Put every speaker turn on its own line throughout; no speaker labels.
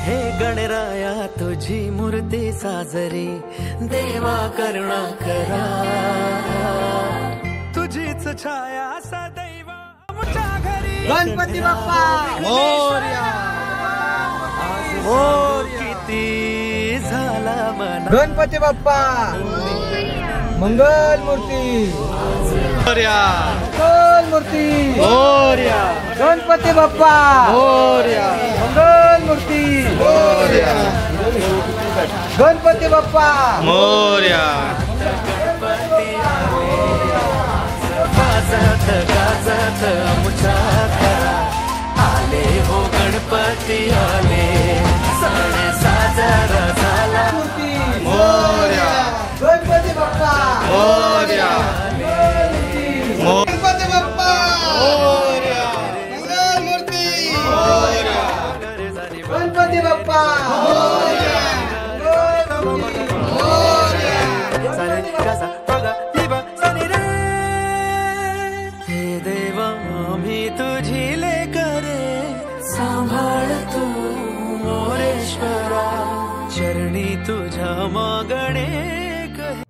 हे गणराया तुझी मूर्ती साजरी, देवा करुणा करा, तुझीच छाया सदैव आमच्या घरी।
गणपती बाप्पा मोरया,
किती झाला मना,
गणपती बाप्पा मंगल मूर्ती
मोरया,
मंगल मूर्ती
मोरया,
गणपती बाप्पा
मोरया,
मंगल मूर्ती
मोरया,
गणपती बाप्पा
मोरया। गाजत गाजत आमच्या घरा आले हो गणपती आले, सण साजरा झाला मोरया,
गणपती बाप्पा
मोरया,
गणपती बाप्पा
मोरया,
मंगल मूर्ती
मोरया,
गणपती बाप्पा मोरया,
हे देवा आम्ही तुझी लेकरे, सांभाळ तू मोरेश्वरा, चरणी तुझ्या मागणे कहे।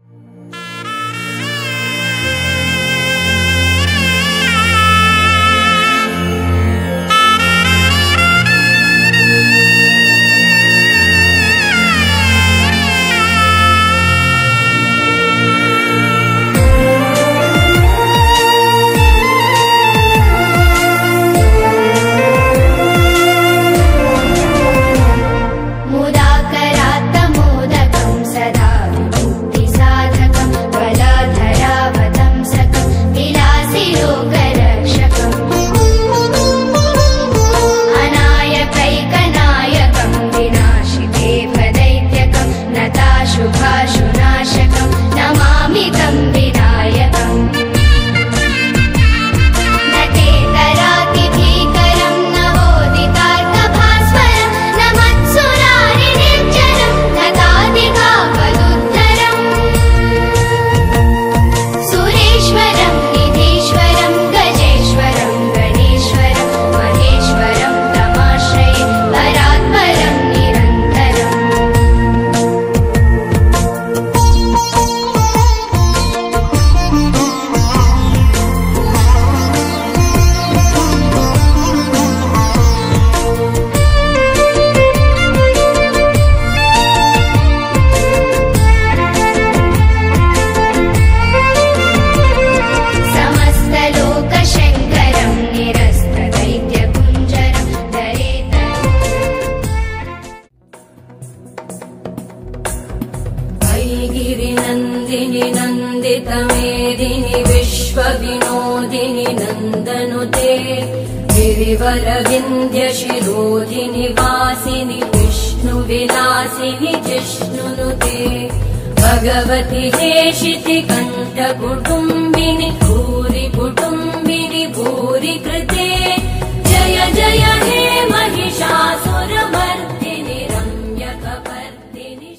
गिरिनन्दिनि नन्दितमेदिनि विश्वविनोदिनि नन्दनुते, गिरिवरविन्द्यशिरोधिनि वासिनि विष्णुविलासिनि जिष्णुनुते, भगवति हेशिति कण्ठकुटुम्बिनि भूरि कुटुम्बिनि भूरि कृते, जय जय हे महिषासुरमर्दिनि रम्यकपर्दिनि।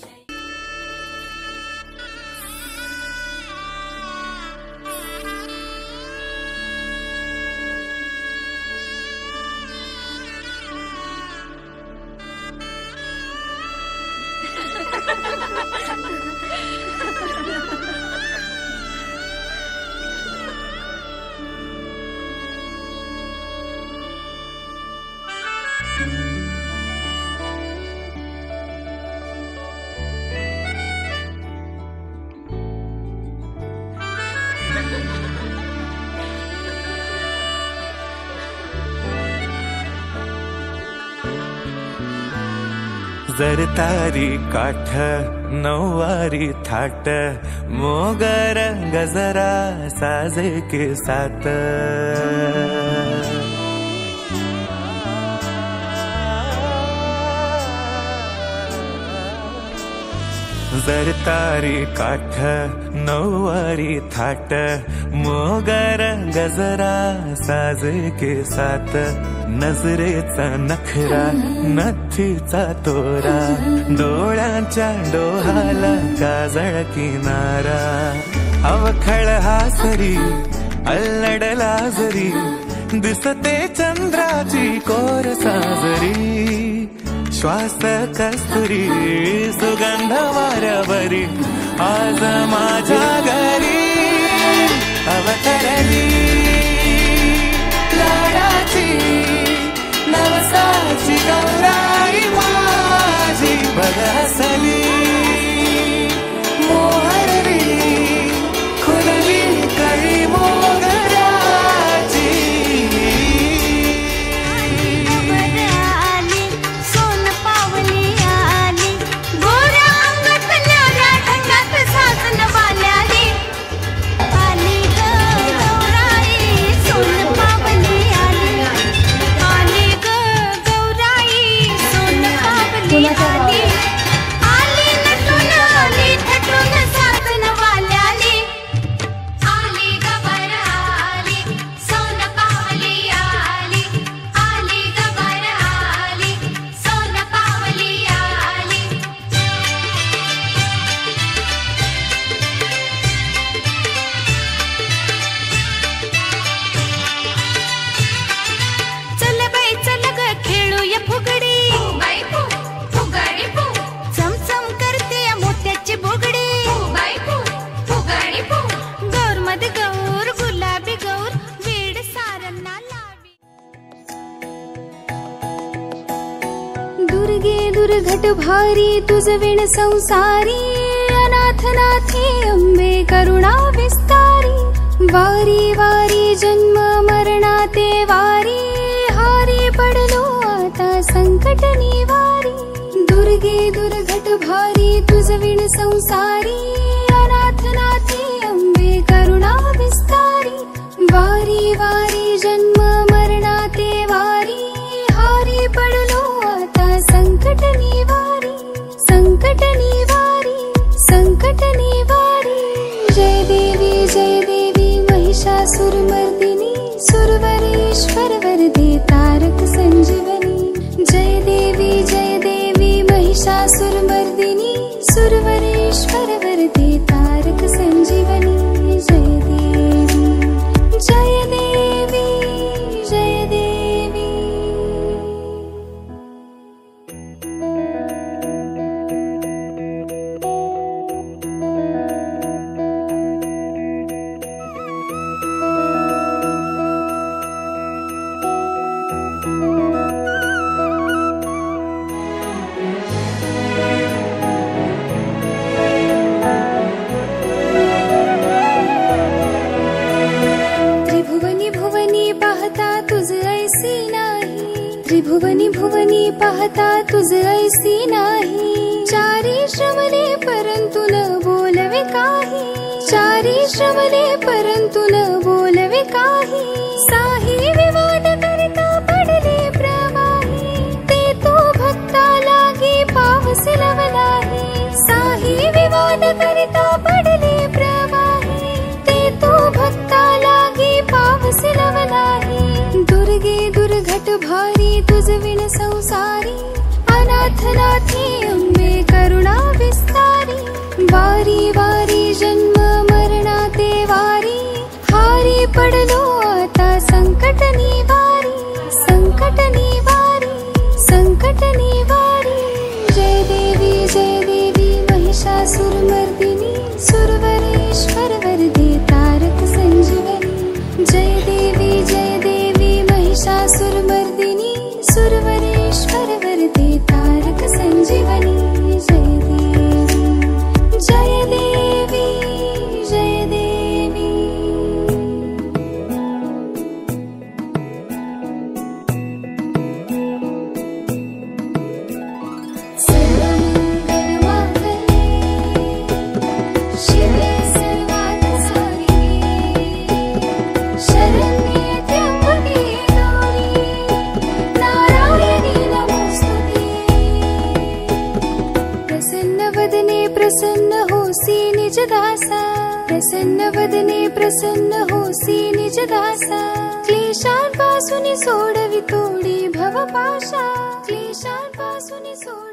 जरतारी काठ नऊवारी थाट, मोगर गजरा साजे के साथ, जरतारी काठ नऊवारी थाट, मोगर गजरा साजे के साथ, नजरेचा नखरा नथीचा तोरा, डोळ्यांच्या डोहाला काजळ किनारा, अवखळ हासरी अल्लडला जरी, दिसते चंद्राची कोर साजरी, श्वास कस्तुरी सुगंध वाऱ्यावरी आज माझ्या घरी अवतरली लाडाची नवसाची गौराई माझी बघ हसली मोहरली खुलली कळी मोगऱ्याची
सोन पावली आली गोऱ्या अंगात न्याऱ्या ढगात सासन वाल्याली आली ग गौराई सोन पावली आली आली ग गौराई सोन पावली आली आली नटून आली थटून सासन वाल्याली आली ग बर आली सोन पावली आली आली ग बर आली सोन पावली आली चल बाई चल ग खेळूया फुगडी बाई फु फुगडी फु चमचम करते या मोत्याची बुगडी बाई फु फुगडी फु गौर मध्ये गौर गुलाबी गौर वेड सारंना लावी दुर्गे दुर्घट भारी तुझ विण संसारी अनाथ नाथी अंबे करुणा विस्तारी वारी वारी जन्म मरणाते वारी हारी पडलो आता संकट निवारी दुर्गे दुर्घट भारी तुझ विण संसारी अनाथ नाथी अंबे करुणा विस्तारी वारी वारी जन्म मरणाते वारी हारी पडलो आता संकट निवारी संकट निवारी संकट निवारी जय देवी महिषासुरमर्दिनी सुरवरेश्वर वरदे तारक संजीवनी जय देवी महिषासुरमर्दिनी सुरवरेश्वर वरदे तारक संजीवनी जय देवी जय देवी जय देवी त्रिभुवनी भुवनी पाहता तुझ ऐसी नाही त्रिभुवनी भुवनी पाहता तुझ ऐसी नाही चारी श्रमले परंतु न बोलवे काही चारी श्रमले परंतु न बोलवे काही साही विवाद करता पडले प्रवाही ते तो भक्ता लागी पावस लवलाही साही विवाद करता पडले प्रवाही ते तो भक्ता लागी पावस लवलाही दुर्गे दुर्घट भारी तुझ विण संसारी अनाथ नाथी अंबे करुणा विस्तारी वारी वारी जन्म मरणाते वारी हारी पडलो आता संकट निवारी संकट निवारी संकट निवारी जय देवी महिषासुरमर्दिनी सुरवरेश्वर वरदे तारक संजीवनी जय देवी महिषासुरमर्दिनी सुरवरेश्वर वरदे तारक संजीवनी जय देवी जय देवी जय देवी शिवे सर्वार्थ साधिके शरण्ये त्र्यंबके गौरी नारायणी नमोस्तुते प्रसन्न वदने प्रसन्न होसी निज दासा प्रसन्न वदने प्रसन्न होसी निज दासा क्लेशांपासून सोडवी तोडी भवपाशा क्लेशांपासून सोडवी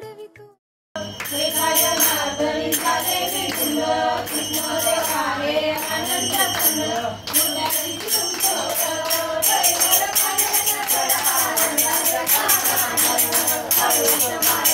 Hare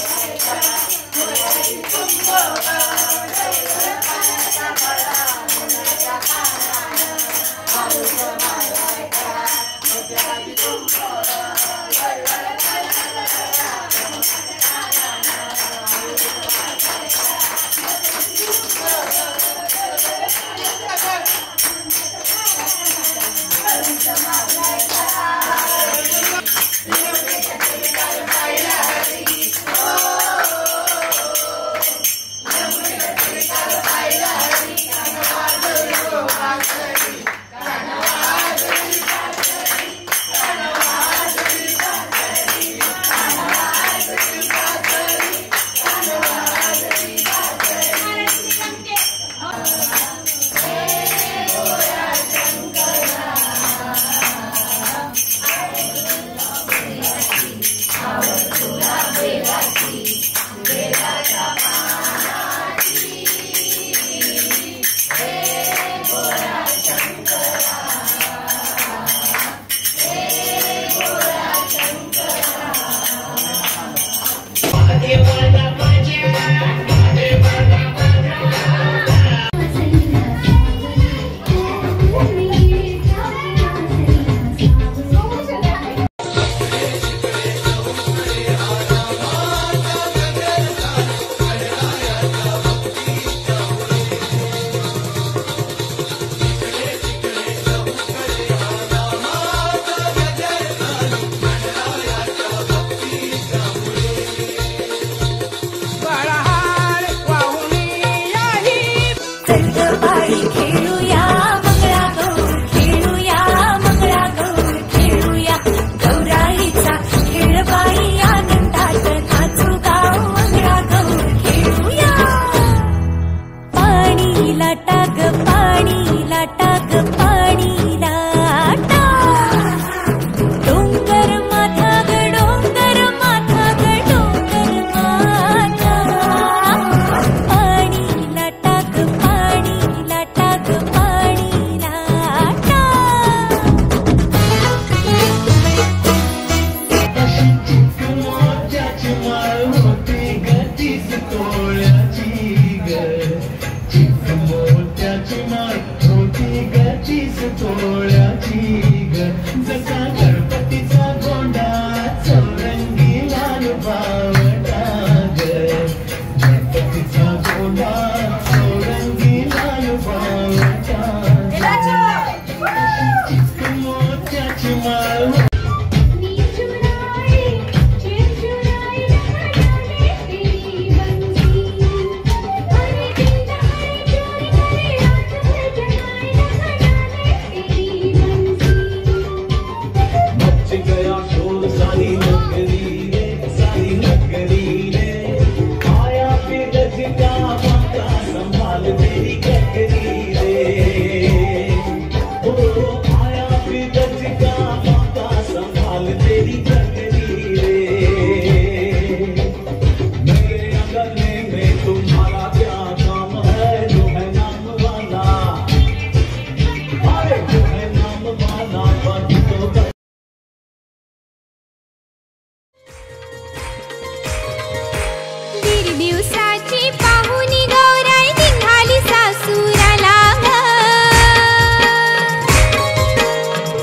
दिवसाची पाहुणी गौराई निघाली सासूराला ग.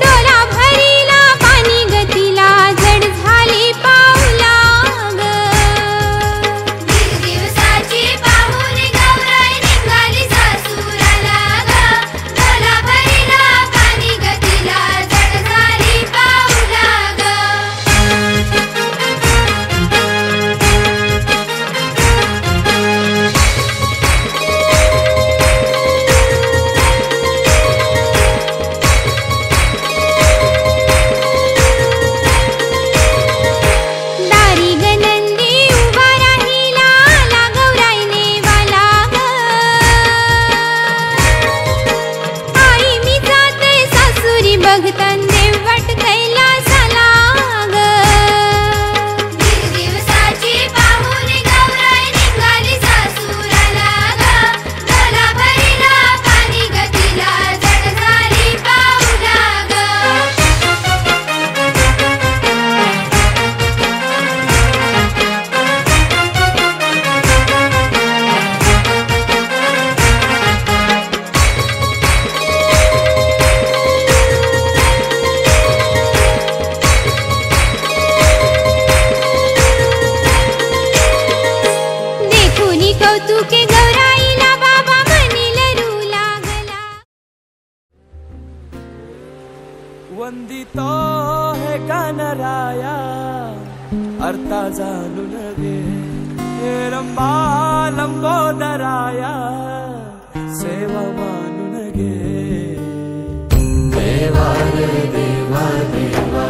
डोला भरीला पाणी गतीला जड झाली पाऊला ग. दिवसाची पाहुणी गौराई निघाली सासूराला ग. डोला भरीला पाणी गतीला जड झाली पाऊला ग. दारी गनंदी उभा राहिला आला गौराईने वाला ग. आई मी जाते सासुरी बघतन देव वाट कैलासाला ग. दिवसाची पाहुणी गौराई निघाली सासूराला ग. डोला भरीला पाणी गतीला जड झाली पाऊला ग. देखुनी कौतुके गौराईला बाबा म्हणील रू लागला.
वंदितो हे गणराया अर्था जाणून घे. हे रंबा लंबोदराया सेवा मानून घे. देवा रे देवा देवा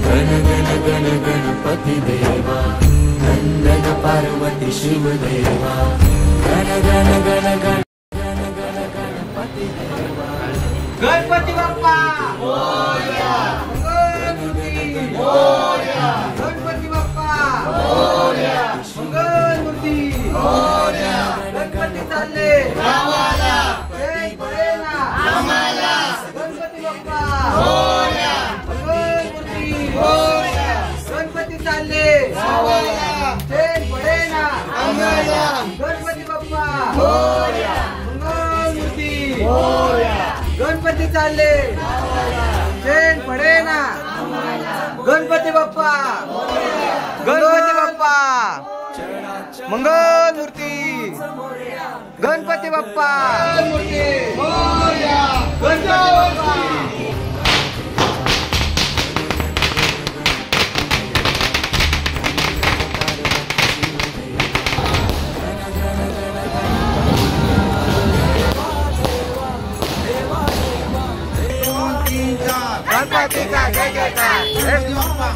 गण गण गण गणपती देवा. नंदन पार्वती शिव देवा. गण गण गण गण गण गण गणपती देवा.
गणपती बाप्पा मोरया. मंगलमूर्ती मोरया. गणपती बाप्पा मोरया. मंगलमूर्ती मोरया. गणपती चालले गावाला जय भोलेना आम्हाला. गणपती बाप्पा मोरया. मंगलमूर्ती मोरया. गणपती चालले गावाला जय भोलेना आम्हाला. गणपती बाप्पा मोरया. मंगलमूर्ती मोरया. गणपती चालले चैन पडे ना. गणपती बाप्पा गणपती बाप्पा मंगलमूर्ती. गणपती बाप्पा गणपती बाप्पा.
गणपती का जय जयकार. गणपती बाप्पा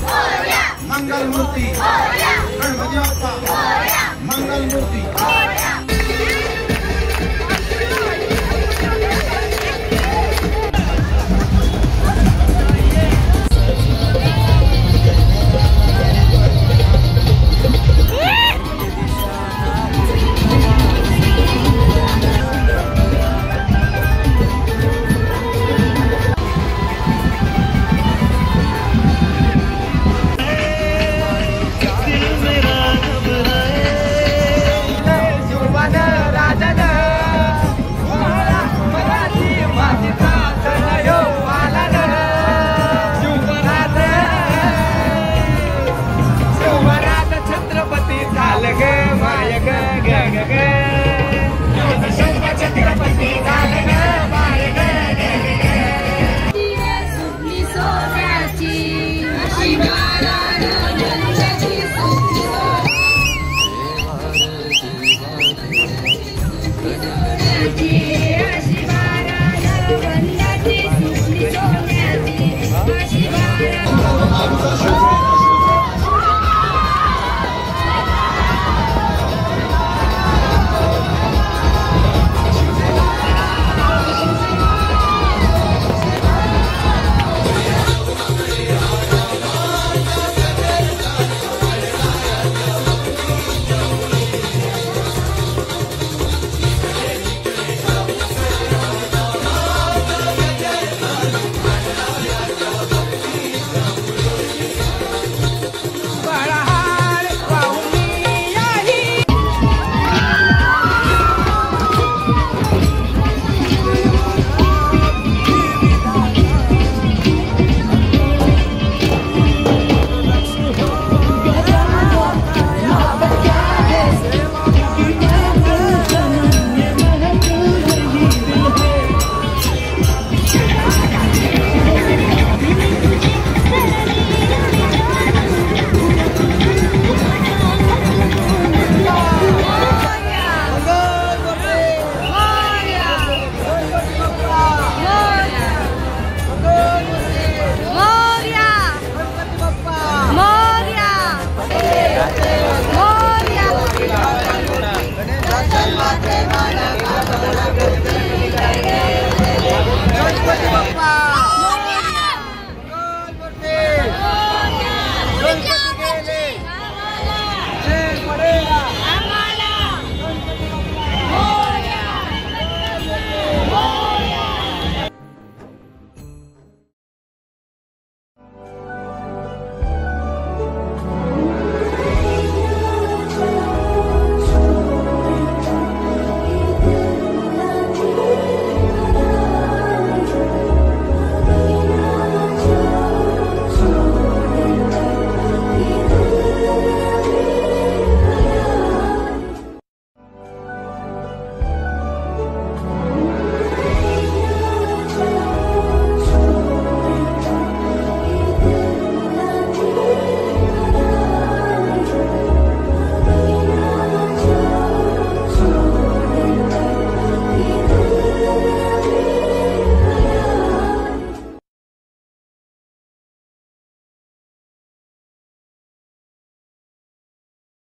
मंगलमूर्ती. गणपती बाप्पा मंगलमूर्ती.